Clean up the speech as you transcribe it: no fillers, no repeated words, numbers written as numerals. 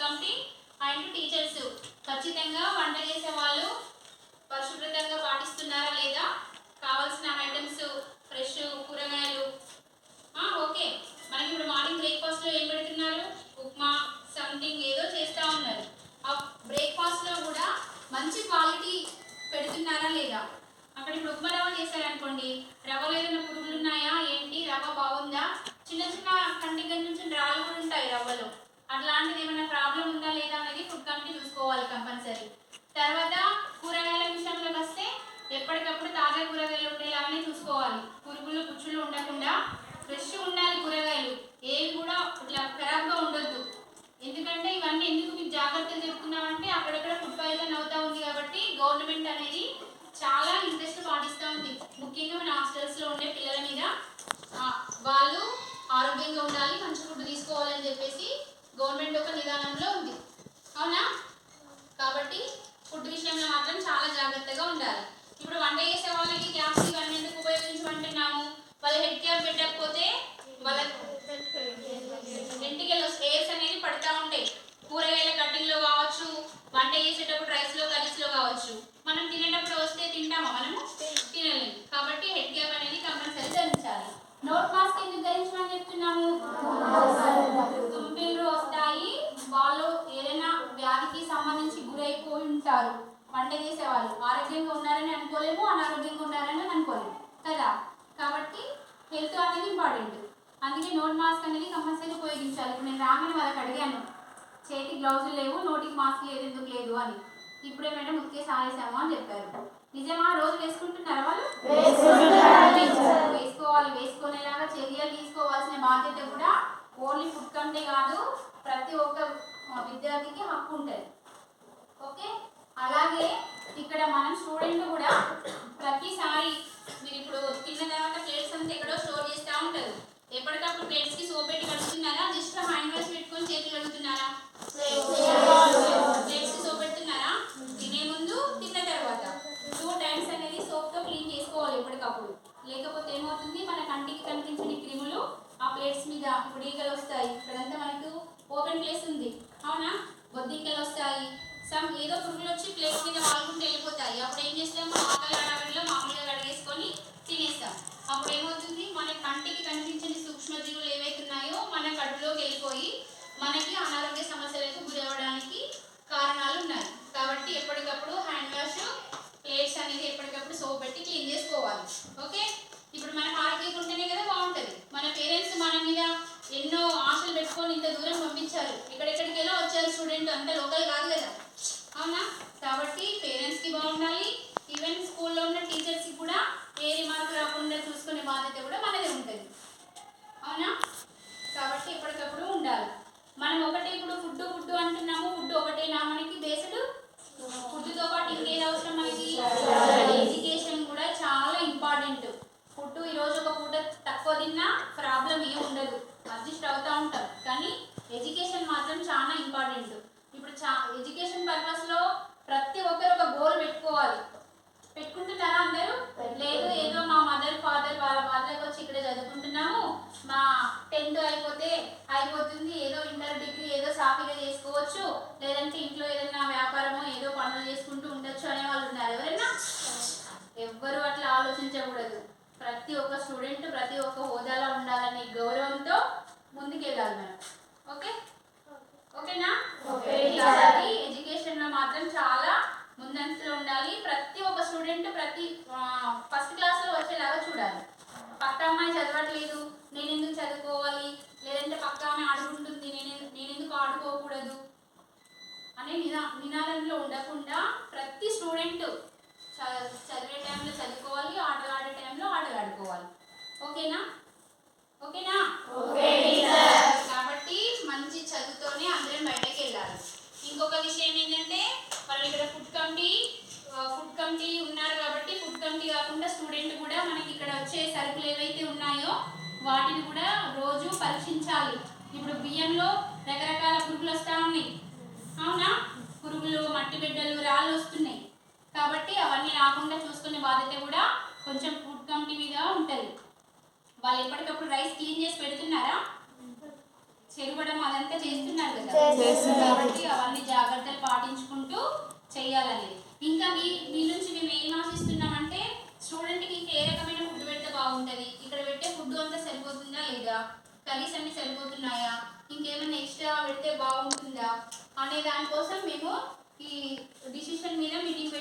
Committee and teachers ఖచ్చితంగా వంట చేసే వాళ్ళు పరిశుభ్రతంగా పాటిస్తున్నారా లేదా, కావాల్సిన ఐటమ్స్ ఫ్రెష్ కూరగాయలు ఓకే. మనకి ఇప్పుడు మార్నింగ్ బ్రేక్ఫాస్ట్లో ఏం పెడుతున్నారు, ఉప్మా సంథింగ్ ఏదో చేస్తూ ఉన్నారు. ఆ బ్రేక్ఫాస్ట్లో కూడా మంచి క్వాలిటీ పెడుతున్నారా లేదా. అక్కడ ఇప్పుడు ఉప్మా రవ్వ చేశారనుకోండి, రవ్వలో ఏదైనా పురుగులు ఉన్నాయా ఏంటి, రవ్వ బాగుందా, చిన్న చిన్న కంటిగల నుంచి రాళ్ళు కూడా ఉంటాయి రవ్వలో, అట్లాంటిది ఏమైనా ప్రాబ్లం ఉందా లేదా అనేది ఫుడ్ కమిటీ చూసుకోవాలి కంపల్సరీ. తర్వాత కూరగాయల విషయంలోకి వస్తే ఎప్పటికప్పుడు తాజా కూరగాయలు ఉండేలాగానే చూసుకోవాలి, పురుగులు పుచ్చులు ఉండకుండా ఫ్రెష్ ఉండాలి కూరగాయలు, ఏవి కూడా ఇట్లా ఖరాబ్గా ఉండొద్దు. ఎందుకంటే ఇవన్నీ ఎందుకు మీకు జాగ్రత్తలు చెప్తున్నామంటే అక్కడక్కడ ఫుడ్ పాయిజన్ అవుతా ఉంది కాబట్టి గవర్నమెంట్ అనేది చాలా ఇంట్రెస్ట్ పాటిస్తూ ఉంది, ముఖ్యంగా మన హాస్టల్స్లో ఉండే పిల్లల మీద. వాళ్ళు ఆరోగ్యంగా ఉండాలి, మంచి ఫుడ్ తీసుకోవాలని చెప్పేసి గవర్నమెంట్ ఒక నిదానంలో ఉంది, అవునా. కాబట్టి ఫుడ్ విషయంలో మాత్రం చాలా జాగ్రత్తగా ఉండాలి. ఇప్పుడు వంట చేసే వాళ్ళకి క్యాప్స్ ఇవన్నీ ఎందుకు ఉపయోగించమంటున్నాము, వాళ్ళ హెడ్ క్యాప్ పెట్టకపోతే వాళ్ళ ఇంటికి ఎయిర్స్ అనేది పడుతూ ఉంటాయి, కూరగాయల కటింగ్లో కావచ్చు, వంట చేసేటప్పుడు రైస్లో కర్రీస్లో కావచ్చు. మనం తినేటప్పుడు వస్తే తింటామా, మనము తినలేము. కాబట్టి హెడ్ క్యాప్ అనేది కంపల్సరీ ధరించాలి. నోట్ మాస్క్ ఎందుకు ధరించమని చెప్తున్నాము, తుంపిలు వస్తాయి, వాళ్ళు ఏదైనా వ్యాధికి సంబంధించి గురైపోయి ఉంటారు. వంట చేసేవాళ్ళు ఆరోగ్యంగా ఉన్నారని అనుకోలేము, అనారోగ్యంగా ఉన్నారని అనుకోలేము కదా. కాబట్టి హెల్త్ అనేది ఇంపార్టెంట్, అందుకే నోట్ మాస్క్ అనేది కంపల్సరీ ఉపయోగించాలి. ఇప్పుడు నేను రాగానే వాళ్ళకి అడిగాను, చేతికి గ్లౌజులు లేవు, నోటికి మాస్క్ లేదు ఎందుకు లేదు అని. ఇప్పుడే మేడం ఉతికే సారేసాము అని చెప్పారు. నిజమా, రోజు వేసుకుంటున్నారా వాళ్ళు? వేసుకోవాలి, వేసుకునేలాగా చర్యలు తీసుకోవాల్సిన బాధ్యత కూడా ఓన్లీ ఫుడ్ కమిటీ కాదు, ప్రతి ఒక్క విద్యార్థికి హక్కు ఉంటుంది, ఓకే. అలాగే ఇక్కడ మనం స్టూడెంట్ కూడా ప్రతిసారి మీరు ఇప్పుడు తిన్న తర్వాత ప్లేట్స్ అంతా ఎక్కడో స్టోర్ చేస్తూ ఉంటారు, ఎప్పటికప్పుడు ప్లేట్స్కి సోప్ పెట్టి కడుగుతున్నారా, జస్ట్ హ్యాండ్ వాష్ పెట్టుకొని చేతులు కడుగుతున్నారా, ప్లేట్స్కి సోప్ పెడుతున్నారా, తినే ముందు తిన్న తర్వాత 2 times అనేది సోప్తో క్లీన్ చేసుకోవాలి ఎప్పటికప్పుడు. లేకపోతే ఏమవుతుంది, మన కంటికి కనిపించని క్రిములు ఆ ప్లేట్స్ మీద ఇప్పుడు ఈగలు వస్తాయి, ఇక్కడంతా మనకు ఓపెన్ ప్లేస్ ఉంది, అవునా, బొద్దింకలు వస్తాయి, సమ్ ఏదో పురుగులు వచ్చి ప్లేస్ మీద వాడుకుంటూ వెళ్ళిపోతాయి. అప్పుడు ఏం చేస్తాము, ఆకలి అడవిలో మామూలుగా కడిగేసుకొని తినేస్తాం. అప్పుడు ఏమవుతుంది, మన కంటికి కనిపించని సూక్ష్మజీవులు ఏవైతే ఉన్నాయో మన కడుపులోకి వెళ్ళిపోయి మనకి అనారోగ్య సమస్యలకు గురి అవ్వడానికి కారణాలు ఉన్నాయి. కాబట్టి ఎప్పటికప్పుడు హ్యాండ్ వాష్, ప్లేట్స్ అనేది ఎప్పటికప్పుడు సోప్ పెట్టి క్లీన్ చేసుకోవాలి, ఓకే. ఇప్పుడు మనం ఆరోగ్యంగా ఉంటేనే కదా బాగుంటుంది. మన పేరెంట్స్ మన మీద ఎన్నో ఆశలు పెట్టుకొని ఇంత దూరం పంపించారు, ఎక్కడెక్కడికి వెళ్ళో వచ్చారు స్టూడెంట్, అంత లోకల్ కాదు కదా, అవునా. కాబట్టి పేరెంట్స్కి బాగుండాలి, ఈవెన్ స్కూల్లో ఉన్న టీచర్స్కి కూడా ఏ రిమార్క్ రాకుండా చూసుకునే బాధ్యత కూడా మనదే ఉంటుంది, అవునా. కాబట్టి ఎప్పటికప్పుడు ఉండాలి. మనం ఒకటే ఇప్పుడు ఫుడ్ అంటున్నాము, ఫుడ్ ఒకటేనా మనకి బేస్డ్, ఫుడ్తో పాటు ఇంకేది అవసరం మనకి, ఎడ్యుకేషన్ కూడా చాలా ఇంపార్టెంట్. ఫుడ్ ఈరోజు ఒక పూట తక్కువ తిన్నా ప్రాబ్లం ఏమి ఉండదు, అడ్జస్ట్ అవుతూ ఉంటాం, కానీ ఎడ్యుకేషన్ మాత్రం చాలా ఇంపార్టెంట్. ఇప్పుడు ఎడ్యుకేషన్ పర్పస్లో ప్రతి ఒక్కరు ఒక గోల్ పెట్టుకోవాలి, పెట్టుకుంటున్నారా అందరూ? లేదు, ఏదో మా మదర్ ఫాదర్ వాళ్ళ వాళ్ళకి వచ్చి ఇక్కడ చదువుకుంటున్నాము, మా 10th అయిపోతుంది, ఏదో ఇంటర్ డిగ్రీ ఏదో సాఫీగా చేసుకోవచ్చు, లేదంటే ఇంట్లో ఏదైనా వ్యాపారమో ఏదో పనులు చేసుకుంటూ ఉండొచ్చు అనే వాళ్ళు ఉన్నారు ఎవరైనా? ఎవ్వరు అట్లా ఆలోచించకూడదు. ప్రతి ఒక్క స్టూడెంట్ ప్రతి ఒక్క హోదాలో ఉండాలనే గౌరవంతో ముందుకెళ్ళాలి మనం, ఓకే, ఓకేనా. కాబట్టి ఎడ్యుకేషన్లో మాత్రం చాలా ముందంజలో ఉండాలి. ప్రతి ఒక్క స్టూడెంట్ ప్రతి ఫస్ట్ క్లాస్లో వచ్చేలాగా చూడాలి. పక్క అమ్మాయి చదవట్లేదు, నేను ఎందుకు చదువుకోవాలి, లేదంటే పక్క ఆమె ఆడుకుంటుంది, నేను ఎందుకు ఆడుకోకూడదు అనే నినాదంలో ఉండకుండా ప్రతి స్టూడెంట్ చదివే టైంలో చదువుకోవాలి, ఆటలు ఆడే టైంలో ఆటలు ఆడుకోవాలి, ఓకేనా, ఓకేనా. కాబట్టి మంచి చదువుతోనే అందరం బయటకు వెళ్ళాలి. ఇంకొక విషయం ఏంటంటే మనం ఇక్కడ ఫుడ్ కమిటీ ఉన్నారు కాబట్టి ఫుడ్ కమిటీ కాకుండా స్టూడెంట్ కూడా మనకి ఇక్కడ వచ్చే సరుకులు ఏవైతే ఉన్నాయో వాటిని కూడా రోజు పరీక్షించాలి. ఇప్పుడు బియ్యంలో రకరకాల పురుగులు వస్తూ ఉన్నాయి, అవునా, పురుగులు, మట్టి బిడ్డలు, రాళ్ళు వస్తున్నాయి. కాబట్టి అవన్నీ రాకుండా చూసుకునే బాధ్యత కూడా కొంచెం ఫుడ్ కమిటీ మీద ఉంటుంది. వాళ్ళు ఎప్పటికప్పుడు రైస్ క్లీన్ చేసి పెడుతున్నారా? చెరగడం అదంతా చేస్తున్నారు కదా, కాబట్టి అవన్నీ జాగ్రత్తలు పాటించుకుంటూ చేయాలని. ఇంకా మీ నుంచి మేము ఏం ఆశిస్తున్నామంటే స్టూడెంట్కి ఇంకా ఏ రకమైన ఫుడ్ పెడితే బాగుంటుంది, ఇక్కడ పెట్టే ఫుడ్ అంతా సరిపోతుందా లేదా, కర్రీస్ అన్ని సరిపోతున్నాయా, ఇంకేమైనా ఎక్స్ట్రా పెడితే బాగుంటుందా అనే దానికోసం మేము ఈ డిసిషన్ మీద మీటింగ్